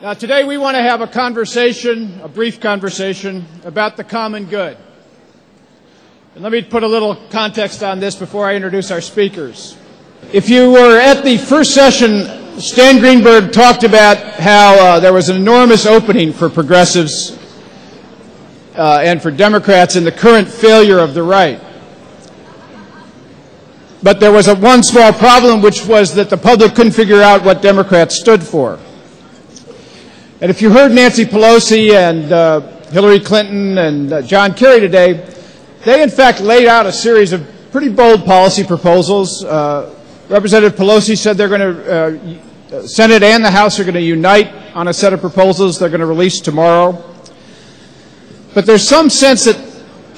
Now, today we want to have a conversation, a brief conversation, about the common good. And let me put a little context on this before I introduce our speakers. If you were at the first session, Stan Greenberg talked about how there was an enormous opening for progressives and for Democrats in the current failure of the right. But there was one small problem, which was that the public couldn't figure out what Democrats stood for. And if you heard Nancy Pelosi and Hillary Clinton and John Kerry today, they in fact laid out a series of pretty bold policy proposals. Representative Pelosi said they're going to, Senate and the House are going to unite on a set of proposals they're going to release tomorrow. But there's some sense that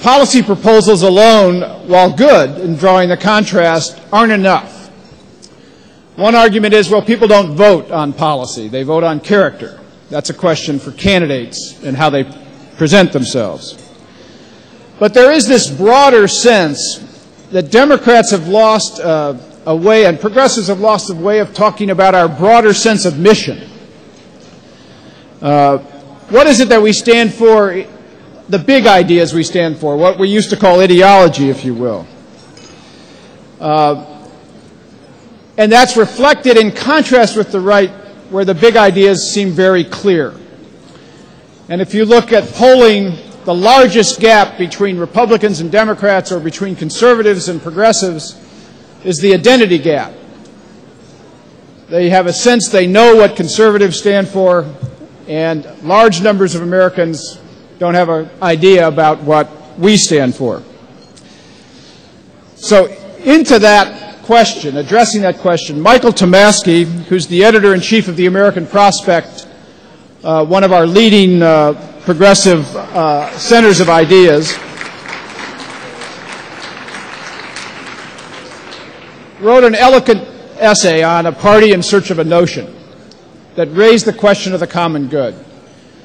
policy proposals alone, while good in drawing the contrast, aren't enough. One argument is, well, people don't vote on policy. They vote on character. That's a question for candidates and how they present themselves. But there is this broader sense that Democrats have lost a way, and progressives have lost a way of talking about our broader sense of mission. What is it that we stand for? The big ideas we stand for, what we used to call ideology, if you will. And that's reflected in contrast with the right, where the big ideas seem very clear. And if you look at polling, the largest gap between Republicans and Democrats, or between conservatives and progressives, is the identity gap. They have a sense they know what conservatives stand for, and large numbers of Americans don't have an idea about what we stand for. So into that question, addressing that question, Michael Tomasky, who's the editor-in-chief of the American Prospect, one of our leading progressive centers of ideas, wrote an eloquent essay on a party in search of a notion that raised the question of the common good.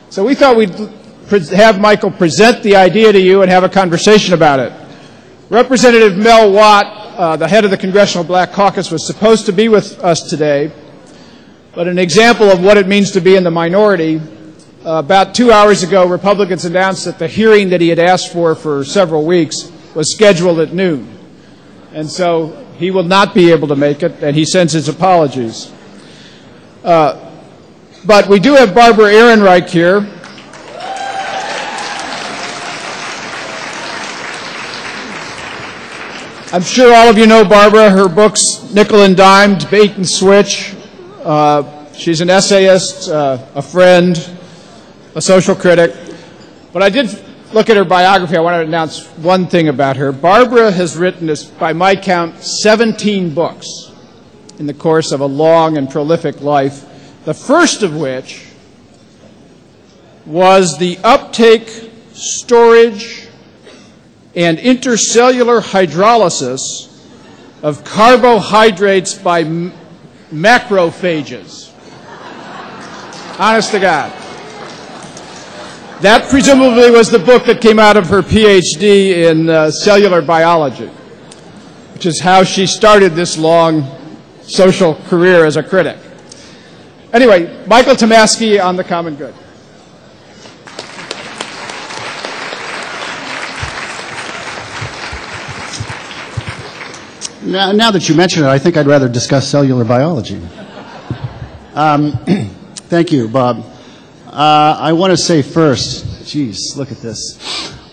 So we thought we'd have Michael present the idea to you and have a conversation about it. Representative Mel Watt, the head of the Congressional Black Caucus, was supposed to be with us today, but an example of what it means to be in the minority, about 2 hours ago, Republicans announced that the hearing that he had asked for several weeks was scheduled at noon. And so he will not be able to make it, and he sends his apologies. But we do have Barbara Ehrenreich here. I'm sure all of you know Barbara. Her books, Nickel and Dime, Debate and Switch. She's an essayist, a friend, a social critic. But I did look at her biography. I want to announce one thing about her. Barbara has written, by my count, 17 books in the course of a long and prolific life, the first of which was The Uptake, Storage, and Intercellular Hydrolysis of Carbohydrates by Macrophages. Honest to God. That presumably was the book that came out of her PhD in cellular biology, which is how she started this long social career as a critic. Anyway, Michael Tomasky on the common good. Now that you mention it, I think I'd rather discuss cellular biology. Thank you, Bob. I want to say first, geez, look at this.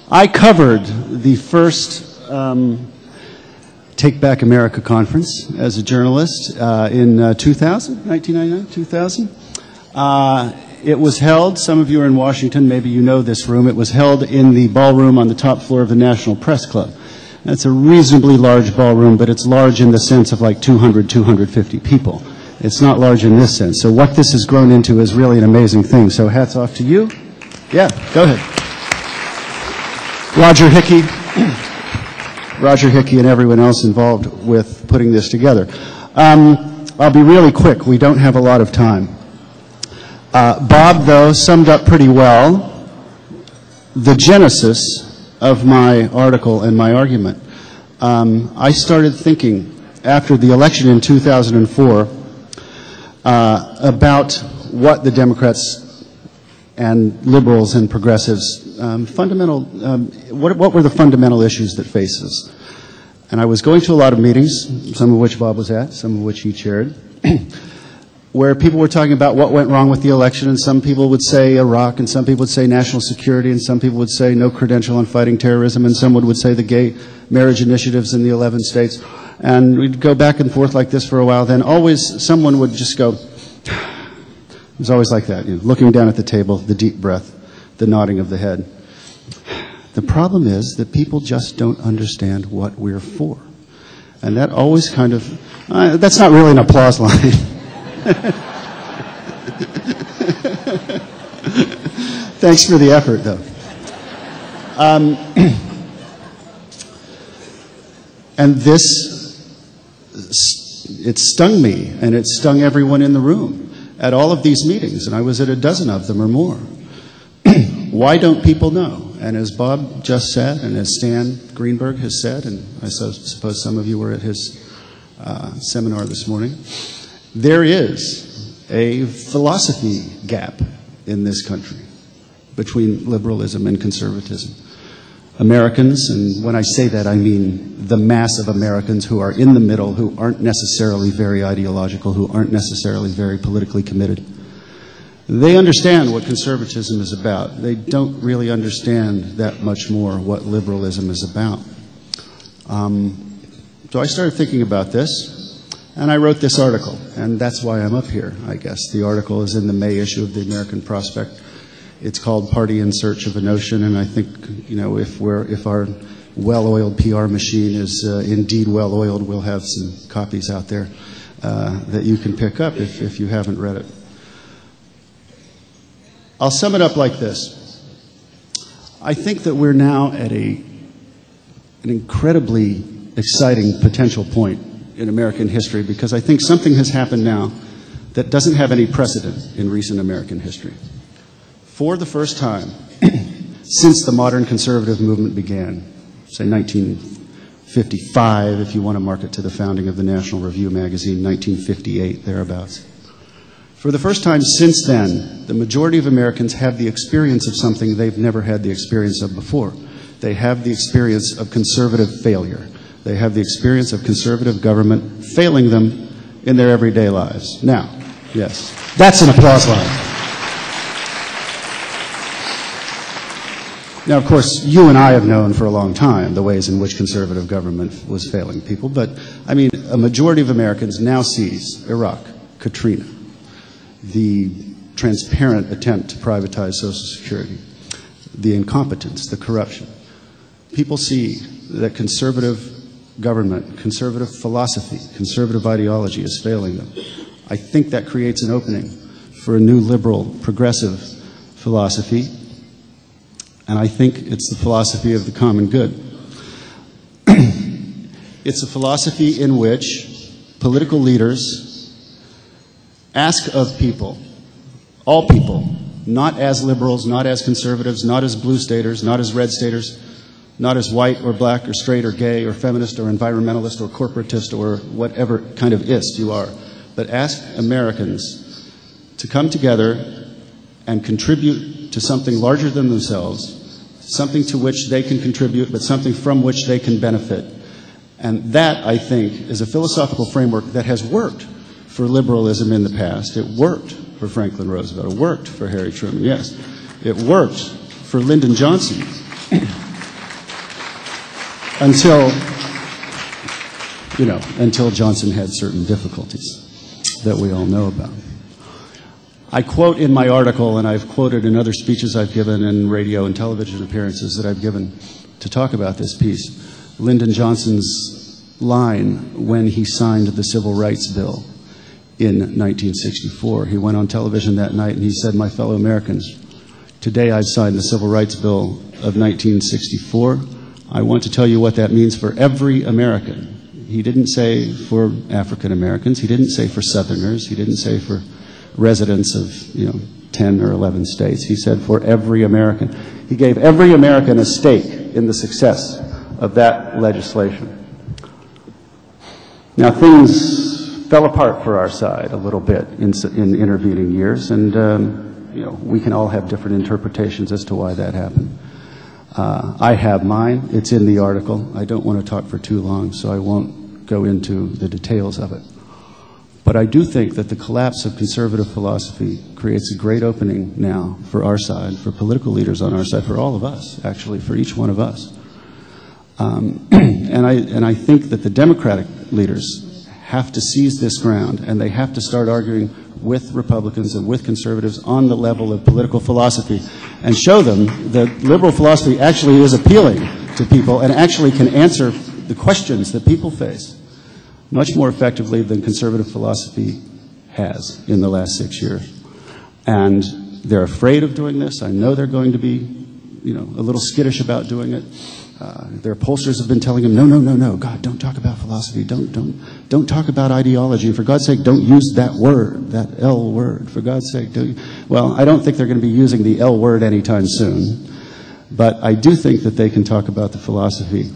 I covered the first Take Back America conference as a journalist in 1999, 2000. It was held, some of you are in Washington, maybe you know this room, it was held in the ballroom on the top floor of the National Press Club. That's a reasonably large ballroom, but it's large in the sense of like 200, 250 people. It's not large in this sense. So what this has grown into is really an amazing thing. So hats off to you. Yeah, go ahead. Roger Hickey and everyone else involved with putting this together. I'll be really quick. We don't have a lot of time. Bob, though, summed up pretty well the genesis of my article and my argument. I started thinking after the election in 2004 about what the Democrats and liberals and progressives what were the fundamental issues that face us. And I was going to a lot of meetings, some of which Bob was at, some of which he chaired, where people were talking about what went wrong with the election, and some people would say Iraq, and some people would say national security, and some people would say no credential on fighting terrorism, and someone would say the gay marriage initiatives in the 11 states. And we'd go back and forth like this for a while. Then always someone would just go, it was always like that, looking down at the table, the deep breath, the nodding of the head. The problem is that people just don't understand what we're for. And that always kind of, that's not really an applause line. Thanks for the effort, though. And it stung me, and it stung everyone in the room at all of these meetings, and I was at a dozen of them or more. Why don't people know? And as Bob just said, and as Stan Greenberg has said, and I suppose some of you were at his seminar this morning, there is a philosophy gap in this country between liberalism and conservatism. Americans, and when I say that I mean the mass of Americans who are in the middle, who aren't necessarily very ideological, who aren't necessarily very politically committed, they understand what conservatism is about. They don't really understand that much more what liberalism is about. So I started thinking about this, and I wrote this article, and that's why I'm up here, I guess. The article is in the May issue of the American Prospect. It's called Party in Search of a Notion, and I think, if our well-oiled PR machine is indeed well-oiled, we'll have some copies out there that you can pick up if you haven't read it. I'll sum it up like this. I think that we're now at an incredibly exciting potential point in American history, because I think something has happened now that doesn't have any precedent in recent American history. For the first time since the modern conservative movement began, say 1955, if you want to mark it to the founding of the National Review magazine, 1958, thereabouts. For the first time since then, the majority of Americans have the experience of something they've never had the experience of before. They have the experience of conservative failure. They have the experience of conservative government failing them in their everyday lives. Now, yes, that's an applause line. Now, of course, you and I have known for a long time the ways in which conservative government was failing people, but, I mean, a majority of Americans now sees Iraq, Katrina, the transparent attempt to privatize Social Security, the incompetence, the corruption. People see that conservative government, conservative philosophy, conservative ideology is failing them. I think that creates an opening for a new liberal, progressive philosophy, and I think it's the philosophy of the common good. It's a philosophy in which political leaders ask of people, all people, not as liberals, not as conservatives, not as blue staters, not as red staters, not as white or black or straight or gay or feminist or environmentalist or corporatist or whatever kind of ist you are, but ask Americans to come together and contribute to something larger than themselves, something to which they can contribute, but something from which they can benefit. And that, I think, is a philosophical framework that has worked for liberalism in the past. It worked for Franklin Roosevelt. It worked for Harry Truman, yes. It worked for Lyndon Johnson until Johnson had certain difficulties that we all know about. I quote in my article, and I've quoted in other speeches I've given and radio and television appearances that I've given to talk about this piece, Lyndon Johnson's line when he signed the Civil Rights Bill in 1964. He went on television that night and he said, "My fellow Americans, today I've signed the Civil Rights Bill of 1964. I want to tell you what that means for every American." He didn't say for African Americans. He didn't say for Southerners. He didn't say for residents of 10 or 11 states. He said for every American. He gave every American a stake in the success of that legislation. Now things fell apart for our side a little bit in intervening years, and you know, we can all have different interpretations as to why that happened. I have mine. It's in the article. I don't want to talk for too long, so I won't go into the details of it. But I do think that the collapse of conservative philosophy creates a great opening now for our side, for political leaders on our side, for all of us, actually, for each one of us. And I think that the Democratic leaders have to seize this ground, and they have to start arguing with Republicans and with conservatives on the level of political philosophy and show them that liberal philosophy actually is appealing to people and actually can answer the questions that people face much more effectively than conservative philosophy has in the last 6 years. And they're afraid of doing this. I know they're going to be, you know, a little skittish about doing it. Their pollsters have been telling them, no, no, no, no, God, don't talk about philosophy. Don't talk about ideology. For God's sake, don't use that word, that L word. For God's sake, don't. Well, I don't think they're going to be using the L word anytime soon. But I do think that they can talk about the philosophy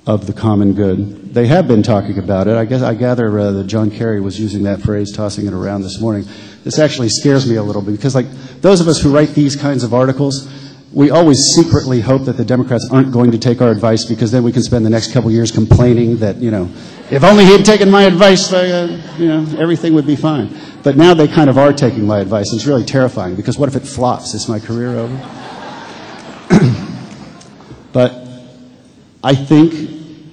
of the common good. They have been talking about it. I gather that John Kerry was using that phrase, tossing it around this morning. This actually scares me a little bit because, like, those of us who write these kinds of articles, we always secretly hope that the Democrats aren't going to take our advice, because then we can spend the next couple years complaining that, you know, if only he had taken my advice, you know, everything would be fine. But now they kind of are taking my advice. It's really terrifying, because what if it flops? Is my career over? But I think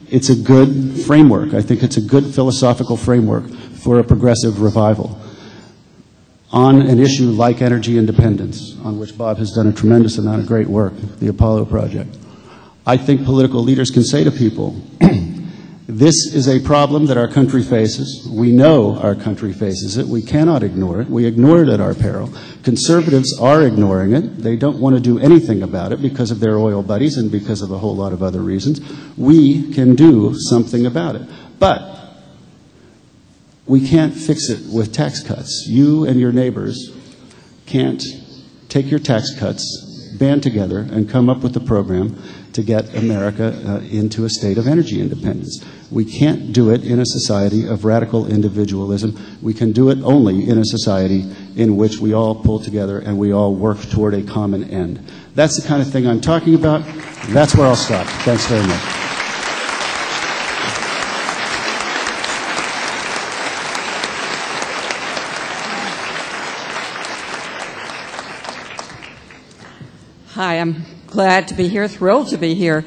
it's a good framework. I think it's a good philosophical framework for a progressive revival on an issue like energy independence, on which Bob has done a tremendous amount of great work, the Apollo Project. I think political leaders can say to people, this is a problem that our country faces. We know our country faces it. We cannot ignore it. We ignore it at our peril. Conservatives are ignoring it. They don't want to do anything about it because of their oil buddies and because of a whole lot of other reasons. We can do something about it. But we can't fix it with tax cuts. You and your neighbors can't take your tax cuts, band together, and come up with a program to get America into a state of energy independence. We can't do it in a society of radical individualism. We can do it only in a society in which we all pull together and we all work toward a common end. That's the kind of thing I'm talking about. That's where I'll stop. Thanks very much. Hi, I'm glad to be here, thrilled to be here.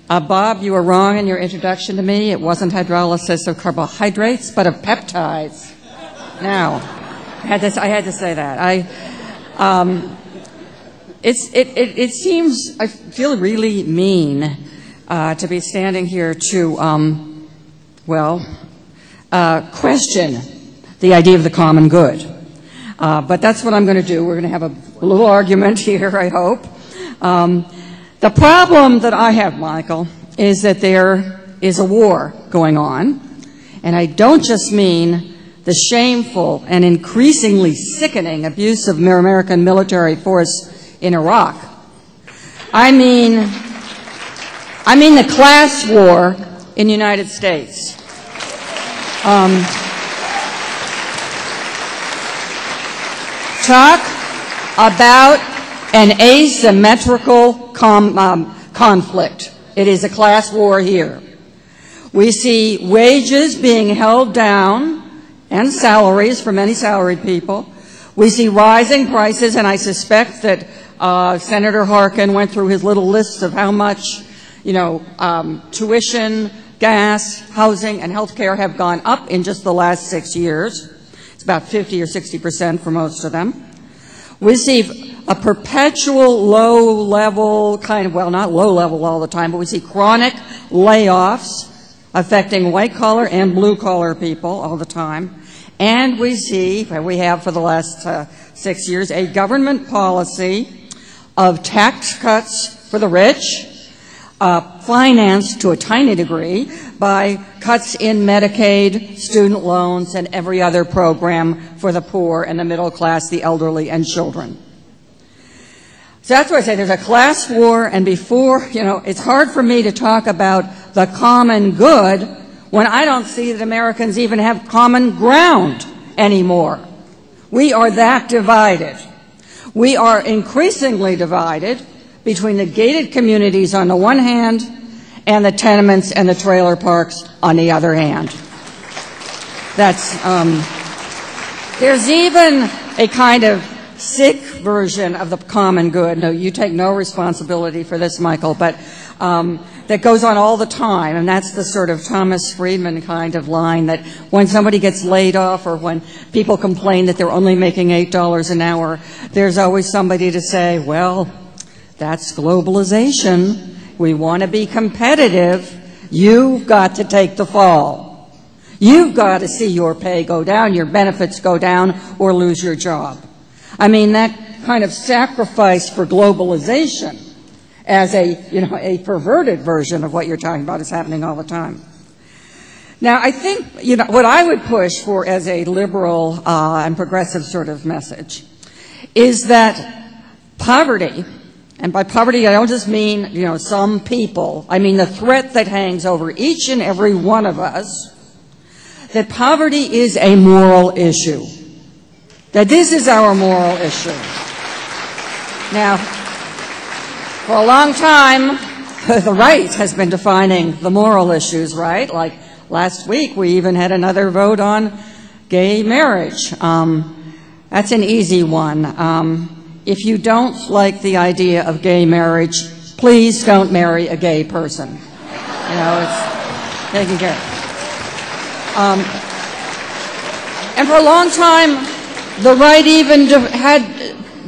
Bob, you were wrong in your introduction to me. It wasn't hydrolysis of carbohydrates, but of peptides. Now, I had to say that. It seems, I feel really mean to be standing here to, question the idea of the common good. But that's what I'm going to do. We're going to have a little argument here, I hope. The problem that I have, Michael, is that there is a war going on, and I don't just mean the shameful and increasingly sickening abuse of American military force in Iraq. I mean the class war in the United States. Talk about an asymmetrical conflict. It is a class war here. We see wages being held down and salaries for many salaried people. We see rising prices, and I suspect that Senator Harkin went through his little list of how much, tuition, gas, housing, and health care have gone up in just the last 6 years. It's about 50 or 60% for most of them. We see a perpetual low-level not low-level all the time, but we see chronic layoffs affecting white-collar and blue-collar people all the time. And we see, we have for the last 6 years, a government policy of tax cuts for the rich, financed to a tiny degree by cuts in Medicaid, student loans, and every other program for the poor and the middle class, the elderly, and children. So that's why I say there's a class war, and before, it's hard for me to talk about the common good when I don't see that Americans even have common ground anymore. We are that divided. We are increasingly divided between the gated communities on the one hand and the tenements and the trailer parks on the other hand. There's even a kind of sick version of the common good. No, you take no responsibility for this, Michael, but that goes on all the time, and that's the sort of Thomas Friedman kind of line that when somebody gets laid off or when people complain that they're only making $8 an hour, there's always somebody to say, well, that's globalization. We want to be competitive. You've got to take the fall. You've got to see your pay go down, your benefits go down, or lose your job. I mean, that kind of sacrifice for globalization as a perverted version of what you're talking about is happening all the time. Now, I think, what I would push for as a liberal and progressive sort of message is that poverty, and by poverty I don't just mean, some people, I mean the threat that hangs over each and every one of us, that poverty is a moral issue. That this is our moral issue. Now, for a long time, the right has been defining the moral issues, right? Like last week, we even had another vote on gay marriage. That's an easy one. If you don't like the idea of gay marriage, please don't marry a gay person. It's taken care of. And for a long time, the right even had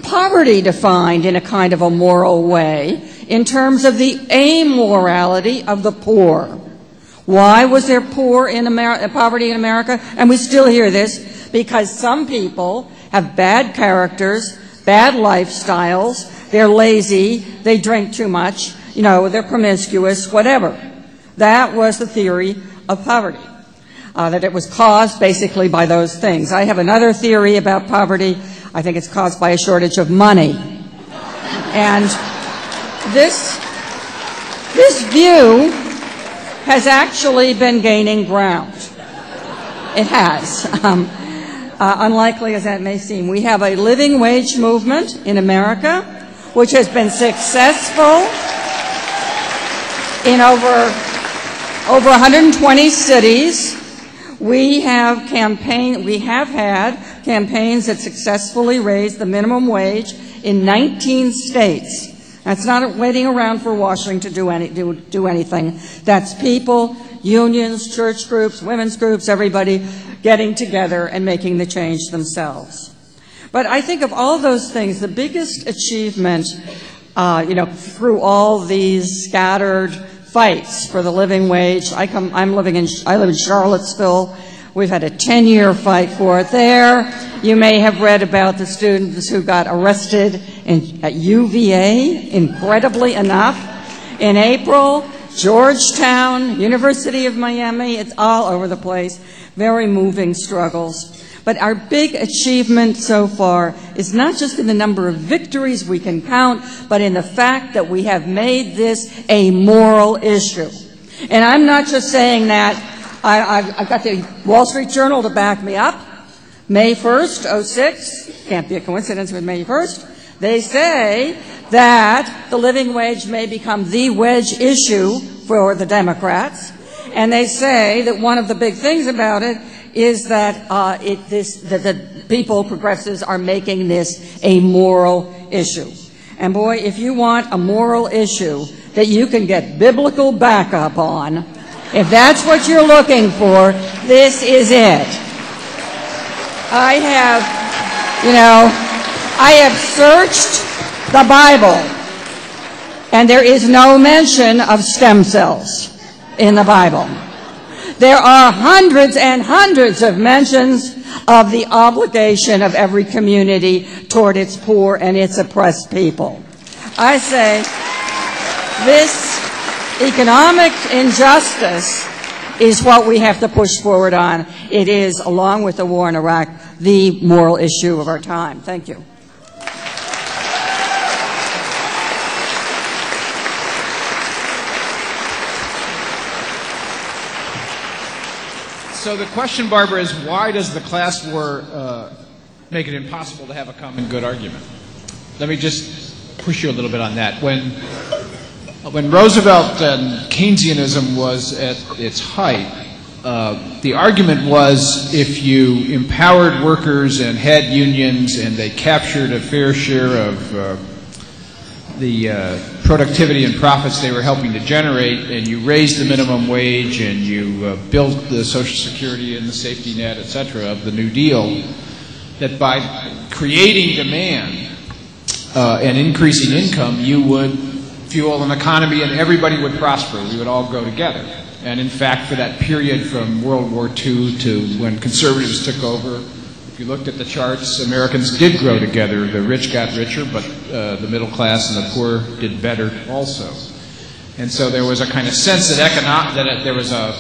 poverty defined in a kind of a moral way in terms of the amorality of the poor. Why was there poverty in America? And we still hear this because some people have bad characters, bad lifestyles, they're lazy, they drink too much, they're promiscuous, whatever. That was the theory of poverty, that it was caused basically by those things. I have another theory about poverty. I think it's caused by a shortage of money. And this view has actually been gaining ground. It has. Unlikely as that may seem. We have a living wage movement in America, which has been successful in over 120 cities. We have had campaigns that successfully raised the minimum wage in 19 states. That's not waiting around for Washington to do anything. That's people, unions, church groups, women's groups, everybody getting together and making the change themselves. But I think of all those things, the biggest achievement, through all these scattered fights for the living wage. I live in Charlottesville. We've had a 10-year fight for it there. You may have read about the students who got arrested at UVA, incredibly enough, in April. Georgetown, University of Miami, it's all over the place. Very moving struggles. But our big achievement so far is not just in the number of victories we can count, but in the fact that we have made this a moral issue. And I'm not just saying that. I've got the Wall Street Journal to back me up. May 1st, 06, can't be a coincidence with May 1st. They say that the living wage may become the wedge issue for the Democrats. And they say that one of the big things about it is that the people, progressives, are making this a moral issue. And boy, if you want a moral issue that you can get biblical backup on, if that's what you're looking for, this is it. I have searched the Bible, and there is no mention of stem cells in the Bible. There are hundreds and hundreds of mentions of the obligation of every community toward its poor and its oppressed people. I say this economic injustice is what we have to push forward on. It is, along with the war in Iraq, the moral issue of our time. Thank you. So the question, Barbara, is why does the class war make it impossible to have a common good argument? Let me just push you a little bit on that. When Roosevelt and Keynesianism was at its height, the argument was if you empowered workers and had unions and they captured a fair share of the productivity and profits they were helping to generate, and you raised the minimum wage and you built the Social Security and the safety net, et cetera, of the New Deal, that by creating demand and increasing income, you would fuel an economy and everybody would prosper. We would all grow together. And in fact, for that period from World War II to when conservatives took over, if you looked at the charts, Americans did grow together. The rich got richer, but the middle class and the poor did better also. And so there was a kind of sense that there was a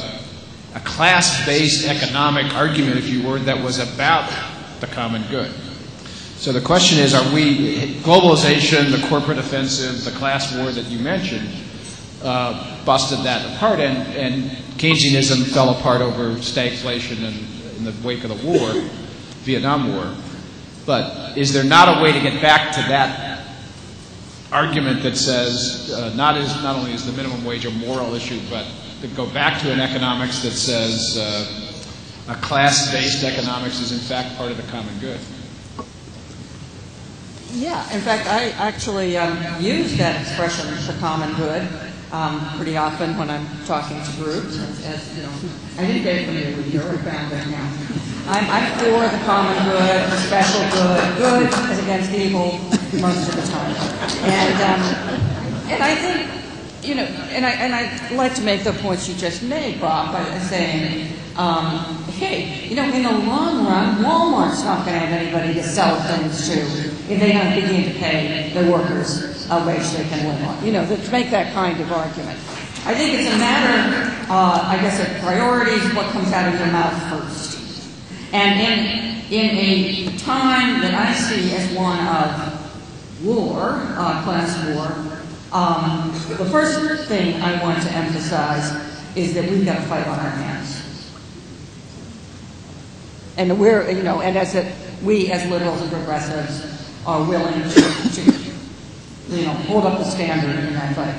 class-based economic argument, if you were, that was about the common good. So the question is, are we, globalization, the corporate offensive, the class war that you mentioned, busted that apart, and Keynesianism fell apart over stagflation in the wake of the war, Vietnam War. But is there not a way to get back to that argument that says not only is the minimum wage a moral issue, but to go back to an economics that says a class-based economics is in fact part of the common good? Yeah, in fact, I actually use that expression, the common good, pretty often when I'm talking to groups. As you know, I didn't get it from you, but you're found it now. I'm for the common good, the special good as against evil most of the time. And I think, you know, and I like to make the points you just made, Bob, by saying, hey, you know, in the long run, Walmart's not going to have anybody to sell things to if they don't begin to pay the workers a wage they can live on. You know, to make that kind of argument. I think it's a matter, I guess, of priorities, what comes out of your mouth first. And in a time that I see as one of war, class war, the first thing I want to emphasize is that we've got to fight on our hands. And we're, you know, and we as liberals and progressives are willing to you know, hold up the standard in that fight.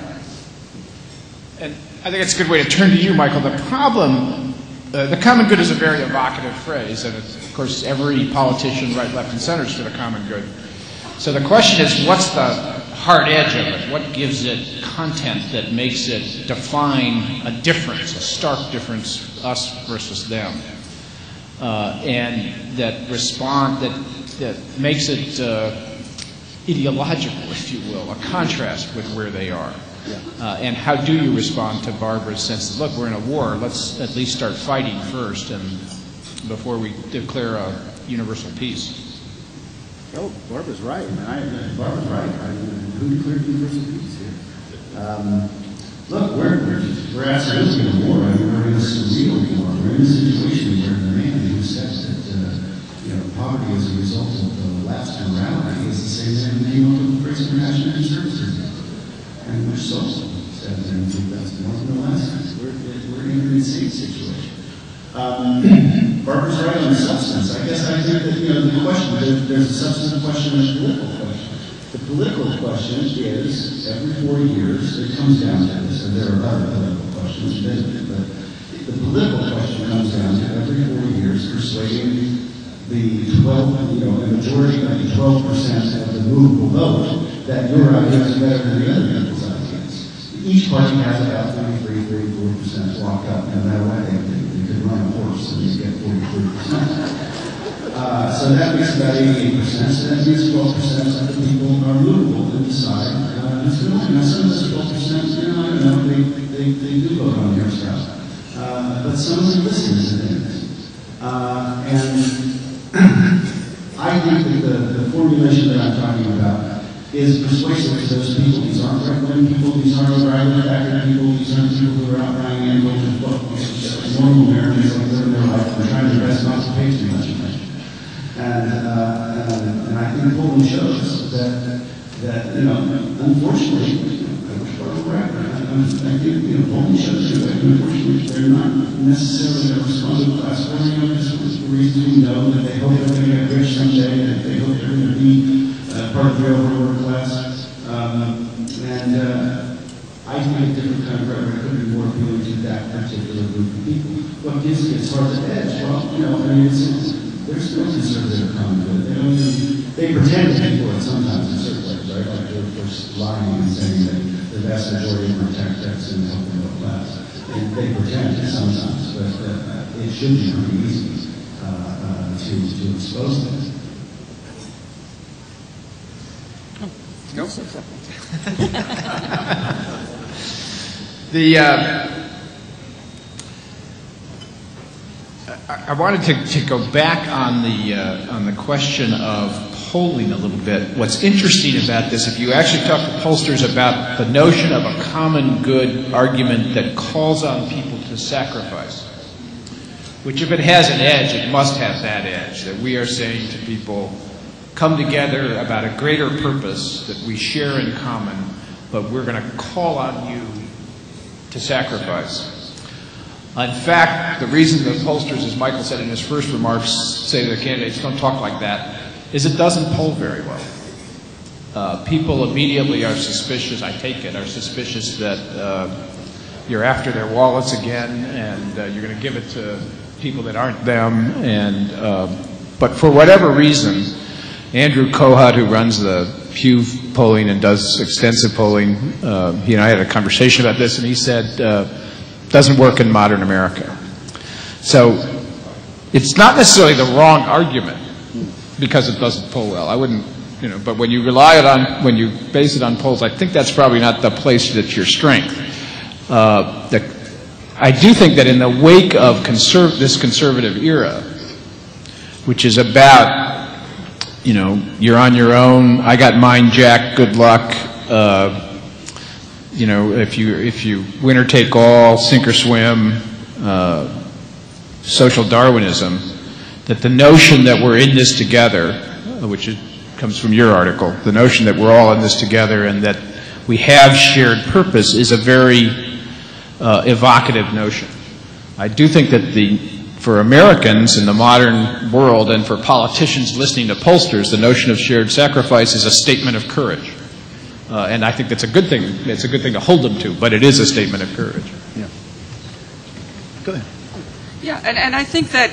And I think it's a good way to turn to you, Michael. The problem, the common good is a very evocative phrase, and of course every politician, right, left, and center is for the common good. So the question is, what's the hard edge of it? What gives it content that makes it define a difference, a stark difference, us versus them? And that makes it ideological, if you will, a contrast with where they are. Yeah. And how do you respond to Barbara's sense that, look, we're in a war, let's at least start fighting first and before we declare a universal peace? Oh, Barbara's right. Barbara's right. Who declared universal peace here? Look, we're absolutely in a war. We're in a surreal war. We're in a situation where the man who says that poverty as a result of the lapse in morality is the same man who came up with the phrase compassionate services. And we're so said in 2001. We're in an insane situation. Barbara's right on the substance. I guess I think that the question, there's a substantive question and a political question. The political question is, every 4 years, it comes down to this, and there are other political questions, but the political question comes down to every 4 years persuading the a majority of the 12% of the movable vote that your idea is better than the other people's ideas. Each party has about 33-34% locked up, no matter what they do. You could run a horse and you get 43%. So that makes about 88%. So that means 12% of the people are movable and decide it's good. Now some of those 12%, I don't know, they do vote on your stuff. But some of them listen to things. And I think that the formulation that I'm talking about is persuasive to those people. These aren't right-wing people, these aren't right-wing people, these aren't people who are out buying animals and books. Normal Americans like living their life and trying their best not to pay too much attention. And I think polling shows that unfortunately, I wish Barbara were right, I think polling shows you that unfortunately they're not necessarily a responsible class forming up. This was the reason we know that they hope they're going to get rich someday, that they hope they're going to be part of the overall working class. I think a different kind of rhetoric could be more appealing to that particular group of people. What gives me as far as an edge? Well, I mean, there's no conservative common good. They pretend to be for it sometimes in certain ways, right? Like they're lying and saying that the vast majority of them are tax debts and helping the middle class. They pretend sometimes, but it should be pretty easy to expose them. Nope. I wanted to go back on the question of polling a little bit. What's interesting about this, if you actually talk to pollsters about the notion of a common good argument that calls on people to sacrifice, which if it has an edge, it must have that edge, that we are saying to people, come together about a greater purpose that we share in common, but we're going to call on you to sacrifice. In fact, the reason the pollsters, as Michael said in his first remarks, say to the candidates, don't talk like that, is it doesn't poll very well. People immediately are suspicious, I take it, are suspicious that you're after their wallets again and you're going to give it to people that aren't them. But for whatever reason, Andrew Kohut, who runs the Pew polling and does extensive polling, he and I had a conversation about this, and he said, doesn't work in modern America. So it's not necessarily the wrong argument because it doesn't poll well. I wouldn't, but when you when you base it on polls, I think that's probably not the place that's your strength. I do think that in the wake of this conservative era, which is about, you're on your own, I got mine, Jack, good luck, if you winner take all, sink or swim, social Darwinism, that the notion that we're in this together, which comes from your article, the notion that we're all in this together and that we have shared purpose is a very evocative notion. I do think that for Americans in the modern world and for politicians listening to pollsters, the notion of shared sacrifice is a statement of courage. And I think that's a good thing. It's a good thing to hold them to, but it is a statement of courage. Yeah. Go ahead. Yeah, and I think that,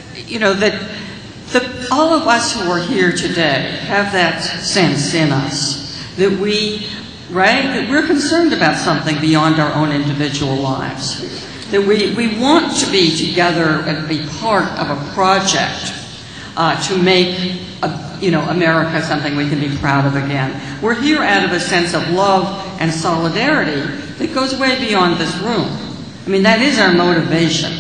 all of us who are here today have that sense in us that that we're concerned about something beyond our own individual lives. That we want to be together and be part of a project to make America something we can be proud of again. We're here out of a sense of love and solidarity that goes way beyond this room. I mean, that is our motivation.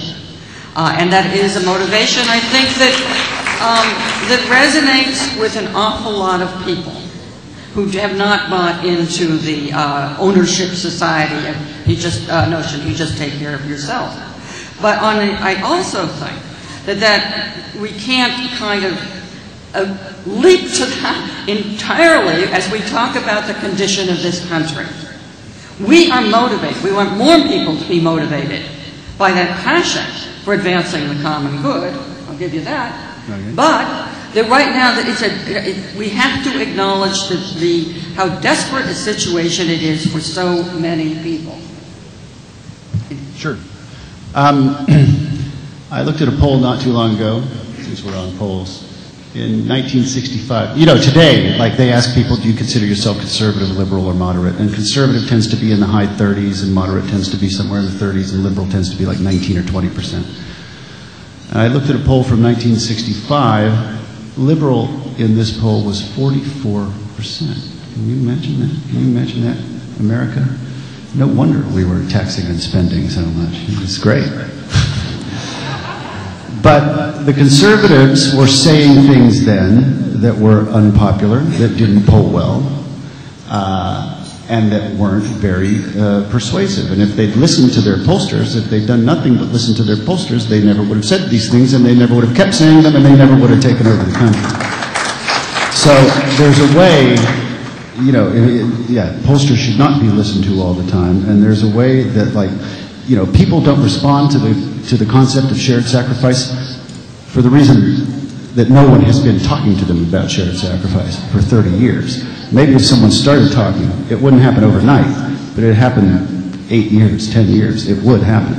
And that is a motivation, I think, that resonates with an awful lot of people who have not bought into the ownership society and notion you just take care of yourself. But I also think that we can't kind of leap to that entirely as we talk about the condition of this country. We are motivated. We want more people to be motivated by that passion for advancing the common good. I'll give you that. Okay. But that right now, we have to acknowledge how desperate a situation it is for so many people. Sure. I looked at a poll not too long ago, since we're on polls. In 1965, today, like they ask people, do you consider yourself conservative, liberal, or moderate? And conservative tends to be in the high 30s, and moderate tends to be somewhere in the 30s, and liberal tends to be like 19 or 20%. And I looked at a poll from 1965. Liberal in this poll was 44%. Can you imagine that? Can you imagine that, America? No wonder we were taxing and spending so much. It's great. But the conservatives were saying things then that were unpopular, that didn't poll well, and that weren't very persuasive. And if they'd listened to their pollsters, if they'd done nothing but listen to their pollsters, they never would have said these things, and they never would have kept saying them, and they never would have taken over the country. So there's a way you know, yeah, pollsters should not be listened to all the time, and there's a way that, like, you know, people don't respond to the concept of shared sacrifice for the reason that no one has been talking to them about shared sacrifice for 30 years. Maybe if someone started talking, it wouldn't happen overnight, but it happened 8 years, 10 years, it would happen.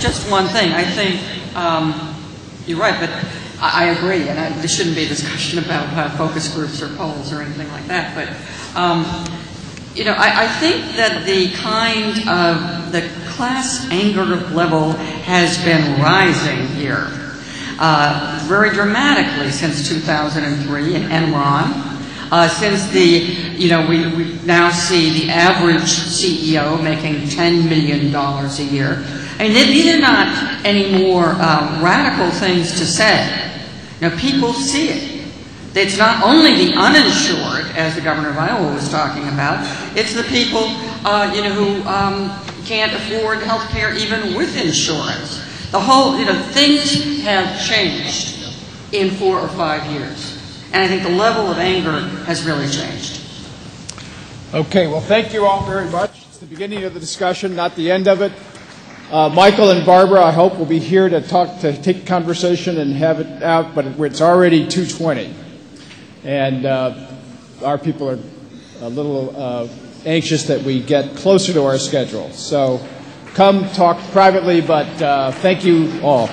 Just one thing. I think you're right, but I agree, and there shouldn't be a discussion about focus groups or polls or anything like that. But you know, I think that the class anger level has been rising here very dramatically since 2003 in Enron. Since we now see the average CEO making $10 million a year. I mean, these are not any more radical things to say. Now, people see it. It's not only the uninsured, as the governor of Iowa was talking about. It's the people, who can't afford health care even with insurance. The whole, things have changed in 4 or 5 years. And I think the level of anger has really changed. Okay, well, thank you all very much. It's the beginning of the discussion, not the end of it. Michael and Barbara, I hope, will be here to take a conversation and have it out, but it's already 2:20. And our people are a little anxious that we get closer to our schedule. So come talk privately, but thank you all.